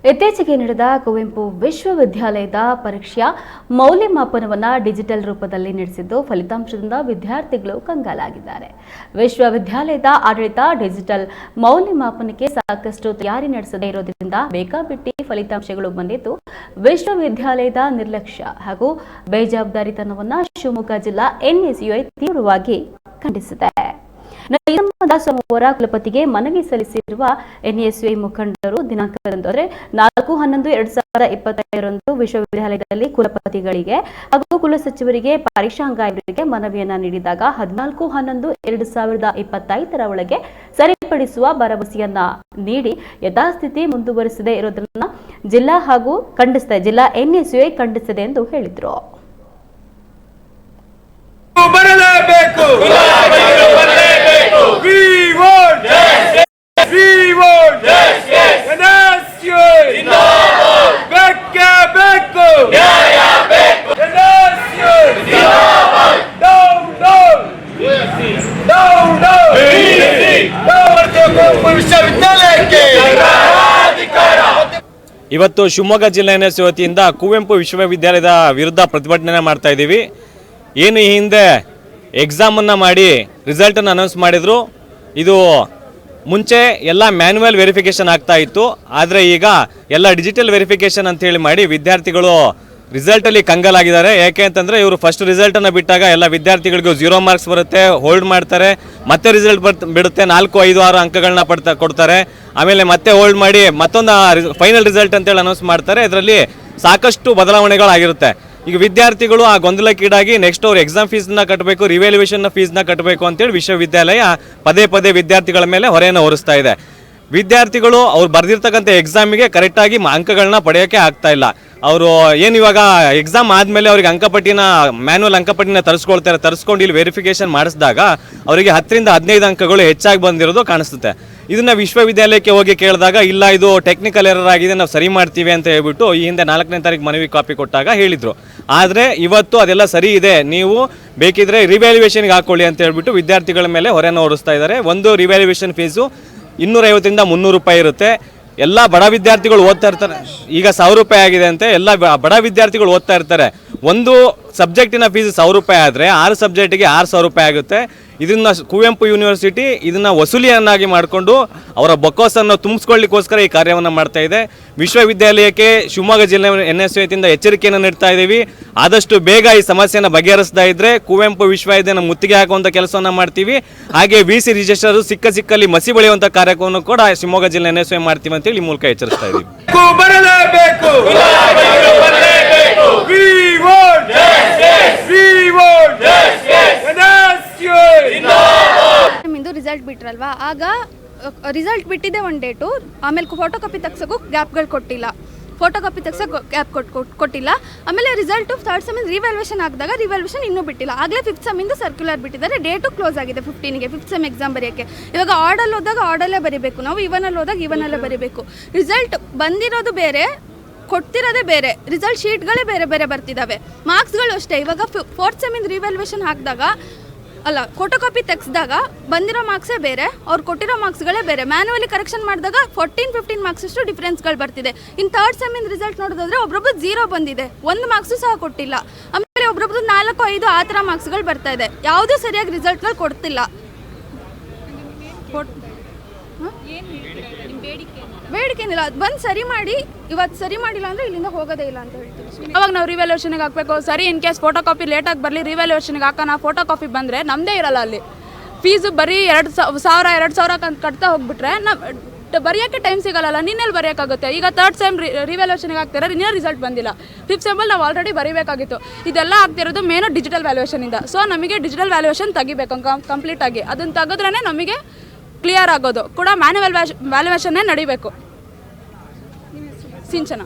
ಇತ್ತೀಚೆಗೆ ನಡೆದ ಕುವೆಂಪು ವಿಶ್ವವಿದ್ಯಾಲಯದ ಪರೀಕ್ಷೆಯ ಮೌಲ್ಯಮಾಪನವನ್ನು ಡಿಜಿಟಲ್ ರೂಪದಲ್ಲಿ ನಡೆಸಿದ್ದು ಫಲಿತಾಂಶದಿಂದ ವಿದ್ಯಾರ್ಥಿಗಳು ಕಂಗಾಲಾಗಿದ್ದಾರೆ. ವಿಶ್ವವಿದ್ಯಾಲಯದ ಆಡಳಿತ ಡಿಜಿಟಲ್ ಮೌಲ್ಯಮಾಪನಕ್ಕೆ ಸಾಕಷ್ಟು ತಯಾರಿ ನಡೆಸದೇ ಇರೋದ್ರಿಂದ ಬೇಕಾಬಿಟ್ಟಿ ಫಲಿತಾಂಶಗಳು ಬಂದಿದ್ದು ವಿಶ್ವವಿದ್ಯಾಲಯದ ನಿರ್ಲಕ್ಷ್ಯ ಹಾಗೂ ಬೇಜವಾಬ್ದಾರಿತನವನ್ನು ಶಿವಮೊಗ್ಗ ಜಿಲ್ಲಾ ಎನ್ಎಸ್ಯುಐ ತೀವ್ರವಾಗಿ ಖಂಡಿಸಿದೆ. ಸೋಮವಾರ ಕುಲಪತಿಗೆ ಮನವಿ ಸಲ್ಲಿಸಿರುವ ಎನ್ಎಸ್ಯುಐ ಮುಖಂಡರು ದಿನಾಂಕದಂದು 4/11/2025 ವಿಶ್ವವಿದ್ಯಾಲಯದಲ್ಲಿ ಕುಲಪತಿಗಳಿಗೆ ಹಾಗೂ ಕುಲಸಚಿವರಿಗೆ ಪರೀಕ್ಷಾಂಗರಿಗೆ ಮನವಿಯನ್ನ ನೀಡಿದಾಗ 14/11/2025 ಒಳಗೆ ಸರಿಪಡಿಸುವ ಭರವಸೆಯನ್ನ ನೀಡಿ ಯಥಾಸ್ಥಿತಿ ಮುಂದುವರಿಸದೇ ಇರೋದನ್ನ ಜಿಲ್ಲಾ ಎನ್ಎಸ್ಯುಐ ಖಂಡಿಸಿದೆ ಎಂದು ಹೇಳಿದರು. ಇವತ್ತು ಶಿವಮೊಗ್ಗ ಜಿಲ್ಲಾ ಎನ್ಎಸ್ಯುಐ ವತಿಯಿಂದ ಕುವೆಂಪು ವಿಶ್ವವಿದ್ಯಾಲಯದ ವಿರುದ್ಧ ಪ್ರತಿಭಟನೆ ಮಾಡ್ತಾ ಇದ್ದೀವಿ. ಏನು ಈ ಹಿಂದೆ ಎಕ್ಸಾಮನ್ನು ಮಾಡಿ ರಿಸಲ್ಟನ್ನು ಅನೌನ್ಸ್ ಮಾಡಿದ್ರು. ಇದು ಮುಂಚೆ ಎಲ್ಲ ಮ್ಯಾನ್ಯುವಲ್ ವೆರಿಫಿಕೇಷನ್ ಆಗ್ತಾ ಇತ್ತು. ಆದರೆ ಈಗ ಎಲ್ಲ ಡಿಜಿಟಲ್ ವೆರಿಫಿಕೇಷನ್ ಅಂತೇಳಿ ಮಾಡಿ ವಿದ್ಯಾರ್ಥಿಗಳು ರಿಸಲ್ಟಲ್ಲಿ ಕಂಗಾಲಾಗಿದ್ದಾರೆ. ಯಾಕೆ ಅಂತಂದರೆ ಇವರು ಫಸ್ಟ್ ರಿಸಲ್ಟನ್ನು ಬಿಟ್ಟಾಗ ಎಲ್ಲ ವಿದ್ಯಾರ್ಥಿಗಳಿಗೂ 0 ಮಾರ್ಕ್ಸ್ ಬರುತ್ತೆ, ಹೋಲ್ಡ್ ಮಾಡ್ತಾರೆ. ಮತ್ತೆ ರಿಸಲ್ಟ್ ಬಿಡುತ್ತೆ, 4, 5, 6 ಅಂಕಗಳನ್ನ ಕೊಡ್ತಾರೆ. ಆಮೇಲೆ ಮತ್ತೆ ಹೋಲ್ಡ್ ಮಾಡಿ ಮತ್ತೊಂದು ಫೈನಲ್ ರಿಸಲ್ಟ್ ಅಂತೇಳಿ ಅನೌನ್ಸ್ ಮಾಡ್ತಾರೆ. ಇದರಲ್ಲಿ ಸಾಕಷ್ಟು ಬದಲಾವಣೆಗಳಾಗಿರುತ್ತೆ. ಈಗ ವಿದ್ಯಾರ್ಥಿಗಳು ಆ ಗೊಂದಲಕ್ಕೀಡಾಗಿ ನೆಕ್ಸ್ಟ್ ಅವ್ರು ಎಕ್ಸಾಮ್ ಫೀಸ್ನ ಕಟ್ಟಬೇಕು, ರಿವ್ಯಾಲ್ಯೂಯೇಷನ್ನ ಫೀಸ್ನ ಕಟ್ಟಬೇಕು ಅಂತೇಳಿ ವಿಶ್ವವಿದ್ಯಾಲಯ ಪದೇ ವಿದ್ಯಾರ್ಥಿಗಳ ಮೇಲೆ ಹೊರೆಯನ್ನು ಹೊರಿಸ್ತಾ ಇದೆ. ವಿದ್ಯಾರ್ಥಿಗಳು ಅವ್ರು ಬರೆದಿರ್ತಕ್ಕಂಥ ಎಕ್ಸಾಮಿಗೆ ಕರೆಕ್ಟಾಗಿ ಅಂಕಗಳನ್ನ ಪಡೆಯೋಕ್ಕೆ ಆಗ್ತಾ ಇಲ್ಲ. ಅವರು ಏನು ಇವಾಗ ಎಕ್ಸಾಮ್ ಆದಮೇಲೆ ಅವ್ರಿಗೆ ಮ್ಯಾನ್ಯುವಲ್ ಅಂಕಪಟ್ಟಿನ ತರಿಸ್ಕೊಂಡು ಇಲ್ಲಿ ವೆರಿಫಿಕೇಷನ್ ಮಾಡಿಸಿದಾಗ ಅವರಿಗೆ 10ರಿಂದ 15 ಅಂಕಗಳು ಹೆಚ್ಚಾಗಿ ಬಂದಿರೋದು ಕಾಣಿಸುತ್ತೆ. ಇದನ್ನು ವಿಶ್ವವಿದ್ಯಾಲಯಕ್ಕೆ ಹೋಗಿ ಕೇಳಿದಾಗ ಇಲ್ಲ, ಇದು ಟೆಕ್ನಿಕಲ್ ಎರರ್ ಆಗಿದೆ, ನಾವು ಸರಿ ಮಾಡ್ತೀವಿ ಅಂತ ಹೇಳ್ಬಿಟ್ಟು ಈ ಹಿಂದೆ 4ನೇ ತಾರೀಕು ಮನವಿ ಕಾಪಿ ಕೊಟ್ಟಾಗ ಹೇಳಿದರು. ಆದರೆ ಇವತ್ತು ಅದೆಲ್ಲ ಸರಿ ಇದೆ, ನೀವು ಬೇಕಿದ್ರೆ ರಿವ್ಯಾಲ್ಯೂಯೇಷನ್ಗೆ ಹಾಕೊಳ್ಳಿ ಅಂತ ಹೇಳ್ಬಿಟ್ಟು ವಿದ್ಯಾರ್ಥಿಗಳ ಮೇಲೆ ಹೊರೆಯನ್ನು ಹೊರಿಸ್ತಾ ಇದ್ದಾರೆ. ಒಂದು ರಿವ್ಯಾಲ್ಯೂಯೇಷನ್ ಫೀಸು 250ರಿಂದ 300 ರೂಪಾಯಿ ಇರುತ್ತೆ. ಎಲ್ಲ ಬಡ ವಿದ್ಯಾರ್ಥಿಗಳು ಓದ್ತಾ ಇರ್ತಾರೆ. ಈಗ 1000 ರೂಪಾಯಿ ಆಗಿದೆ ಅಂತೆ. ಎಲ್ಲ ಬಡ ವಿದ್ಯಾರ್ಥಿಗಳು ಓದ್ತಾ ಇರ್ತಾರೆ. ಒಂದು ಸಬ್ಜೆಕ್ಟಿನ ಫೀಸ್ 1000 ರೂಪಾಯಿ ಆದರೆ 6 ಸಬ್ಜೆಕ್ಟಿಗೆ 6000 ರೂಪಾಯಿ ಆಗುತ್ತೆ. ಇದನ್ನು ಕುವೆಂಪು ಯೂನಿವರ್ಸಿಟಿ ಇದನ್ನು ವಸೂಲಿಯನ್ನಾಗಿ ಮಾಡಿಕೊಂಡು ಅವರ ಬೊಕ್ಕಸನ್ನು ತುಂಬಿಸ್ಕೊಳ್ಳಿಕ್ಕೋಸ್ಕರ ಈ ಕಾರ್ಯವನ್ನು ಮಾಡ್ತಾ ಇದೆ. ವಿಶ್ವವಿದ್ಯಾಲಯಕ್ಕೆ ಶಿವಮೊಗ್ಗ ಜಿಲ್ಲೆ ಎನ್ಎಸ್ಯುಐದಿಂದ ಎಚ್ಚರಿಕೆಯನ್ನು ನೀಡ್ತಾ ಇದ್ದೀವಿ. ಆದಷ್ಟು ಬೇಗ ಈ ಸಮಸ್ಯೆಯನ್ನು ಬಗೆಹರಿಸ್ತಾ ಇದ್ದರೆ ಕುವೆಂಪು ವಿಶ್ವವಿದ್ಯಾಲಯನ ಮುತ್ತಿಗೆ ಹಾಕುವಂಥ ಕೆಲಸವನ್ನು ಮಾಡ್ತೀವಿ. ಹಾಗೆ VC ರಿಜಿಸ್ಟರ್ ಸಿಕ್ಕಲ್ಲಿ ಮಸಿ ಬೆಳೆಯುವಂಥ ಕಾರ್ಯಕ್ರಮವನ್ನು ಕೂಡ ಶಿವಮೊಗ್ಗ ಜಿಲ್ಲೆ ಎನ್ಎಸ್ಯುಐ ಮಾಡ್ತೀವಿ ಅಂತೇಳಿ ಈ ಮೂಲಕ ಎಚ್ಚರಿಸ್ತಾ ಇದ್ದೀವಿ. ರಿಸಲ್ಟ್ ಬಿಟ್ರಲ್ವಾ, ಆಗ ರಿಸಲ್ಟ್ ಬಿಟ್ಟಿದೆ ಒಂದು ಡೇಟು, ಆಮೇಲೆ ಫೋಟೋ ಕಾಪಿ ತೆಗ್ಸೋಕ್ಕೂ ಗ್ಯಾಪ್ಗಳು ಕೊಟ್ಟಿಲ್ಲ. ಗ್ಯಾಪ್ ಕೊಟ್ಟಿಲ್ಲ. ಆಮೇಲೆ ರಿಸಲ್ಟು 3rd ಸೆಮ್ ರಿವ್ಯಾಲ್ಯೂಯೇಷನ್ ಆಗಿದಾಗ ರಿವ್ಯಾಲ್ಯೂಯೇಷನ್ ಇನ್ನೂ ಬಿಟ್ಟಿಲ್ಲ. ಆಗಲೇ 5th ಸೆಮ್ಮಿಂದು ಸರ್ಕ್ಯುಲರ್ ಬಿಟ್ಟಿದ್ದಾರೆ. ಡೇಟು ಕ್ಲೋಸ್ ಆಗಿದೆ 15ಗೆ 5th ಸೆಮ್ ಎಕ್ಸಾಮ್ ಬರೆಯೋಕ್ಕೆ. ಇವಾಗ ಆರ್ಡಲ್ಲಿ ಹೋದಾಗ ಆರ್ಡಲ್ಲೇ ಬರೀಬೇಕು, ನಾವು ಇವನಲ್ಲಿ ಹೋದಾಗ ಇವನಲ್ಲೇ ಬರೀಬೇಕು. ರಿಸಲ್ಟ್ ಬಂದಿರೋದು ಬೇರೆ, ಕೊಡ್ತಿರೋದೇ ಬೇರೆ, ರಿಸಲ್ಟ್ ಶೀಟ್ಗಳೇ ಬೇರೆ ಬರ್ತಿದ್ದಾವೆ. ಮಾರ್ಕ್ಸ್ಗಳು ಅಷ್ಟೇ. ಇವಾಗ 4th ಸೆಮ್ಮಿಂದ ರಿವ್ಯಾಲ್ಯೂಯೇಷನ್ ಹಾಕಿದಾಗ ಫೋಟೋ ಕಾಪಿ ತೆಗೆಸಿದಾಗ ಬಂದಿರೋ ಮಾರ್ಕ್ಸೇ ಬೇರೆ, ಅವ್ರು ಕೊಟ್ಟಿರೋ ಮಾರ್ಕ್ಸ್ಗಳೇ ಬೇರೆ. ಮ್ಯಾನ್ಯುವಲಿ ಕರೆಕ್ಷನ್ ಮಾಡಿದಾಗ 14-15 ಮಾರ್ಕ್ಸ್ ಅಷ್ಟು ಡಿಫ್ರೆನ್ಸ್ಗಳು ಬರ್ತಿದೆ. ಇನ್ನು 3rd ಸೆಮ್ಮಿಂದ ರಿಸಲ್ಟ್ ನೋಡೋದಾದ್ರೆ ಒಬ್ರೊಬ್ರು 0 ಬಂದಿದೆ, 1 ಮಾರ್ಕ್ಸು ಸಹ ಕೊಟ್ಟಿಲ್ಲ. ಆಮೇಲೆ ಒಬ್ರೊಬ್ರು 4-5 ಆ ಥರ ಮಾರ್ಕ್ಸ್ಗಳು ಬರ್ತಾ ಇದೆ. ಯಾವುದೂ ಸರಿಯಾಗಿ ರಿಸಲ್ಟ್ಗಳು ಕೊಡ್ತಿಲ್ಲ. ಬೇಡಿಕೆನಿಲ್ಲ, ಅದು ಬಂದು ಸರಿ ಮಾಡಿ. ಇವತ್ತು ಸರಿ ಮಾಡಿಲ್ಲ ಅಂದರೆ ಇಲ್ಲಿಂದ ಹೋಗೋದೇ ಇಲ್ಲ ಅಂತ ಹೇಳ್ತೀವಿ. ಅವಾಗ ನಾವು ರಿವ್ಯಾಲ್ಯೂಯೇಷನ್ಗೆ ಹಾಕಬೇಕು. ಸರಿ, ಇನ್ ಕೇಸ್ ಫೋಟೋ ಕಾಪಿ ಲೇಟಾಗಿ ಬರಲಿ, ರಿವ್ಯಾಲ್ಯೂಯೇಷನ್ಗೆ ಹಾಕೋಣ. ಫೋಟೋ ಕಾಪಿ ಬಂದರೆ ನಮ್ಮದೇ ಇರಲ್ಲ. ಅಲ್ಲಿ ಫೀಸು ಬರೀ 2,000 ಕಟ್ತಾ ಹೋಗ್ಬಿಟ್ರೆ ಬರೆಯೋಕ್ಕೆ ಟೈಮ್ ಸಿಗಲ್ಲ. ನಿನ್ನೆಲ್ಲಿ ಬರೆಯೋಕ್ಕಾಗುತ್ತೆ? ಈಗ 3rd ಸೆಮ್ ರಿವ್ಯಾಲ್ಯೂಯೇಷನ್ಗೆ ಹಾಕ್ತಾರೆ, ಇನ್ನೂ ರಿಸಲ್ಟ್ ಬಂದಿಲ್ಲ. 5th ಸೆಮ್ಮಲ್ಲಿ ನಾವು ಆಲ್ರೆಡಿ ಬರೀಬೇಕಾಗಿತ್ತು. ಇದೆಲ್ಲ ಆಗ್ತಿರೋದು ಮೇನು ಡಿಜಿಟಲ್ ವ್ಯಾಲ್ಯೂಯೇಷನಿಂದ. ಸೊ ನಮಗೆ ಡಿಜಿಟಲ್ ವ್ಯಾಲ್ಯೂಯೇಷನ್ ತೆಗಿಬೇಕು ಕಂಪ್ಲೀಟಾಗಿ. ಅದನ್ನು ತೆಗೆದ್ರೇ ನಮಗೆ ಕ್ಲಿಯರ್ ಆಗೋದು. ಕೂಡ ಮ್ಯಾನ್ಯುವಲ್ ವ್ಯಾಲ್ಯೂಯೇಷನ್ನೇ ನಡಿಬೇಕು. ಸಿಂಚನ.